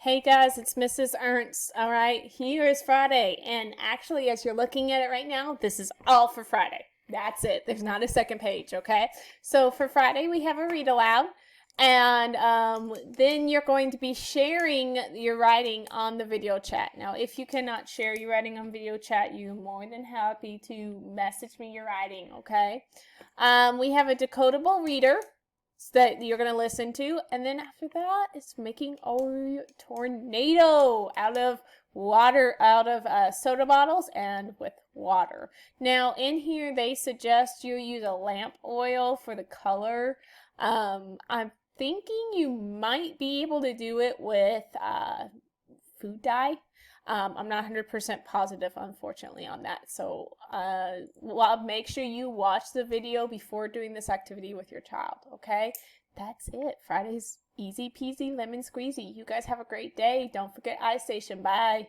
Hey guys, it's Mrs. Ernst. All right, here is Friday, and actually, as you're looking at it right now, this is all for Friday. That's it. There's not a second page, okay? So for Friday, we have a read aloud, and then you're going to be sharing your writing on the video chat. Now, if you cannot share your writing on video chat, you're more than happy to message me your writing, okay? We have a decodable reader that you're going to listen to, and then after that it's making a tornado out of water, out of soda bottles and with water. Now in here they suggest you use a lamp oil for the color. I'm thinking you might be able to do it with food dye. I'm not 100% positive, unfortunately, on that. So well, make sure you watch the video before doing this activity with your child, okay? That's it. Friday's easy peasy lemon squeezy. You guys have a great day. Don't forget iStation. Bye.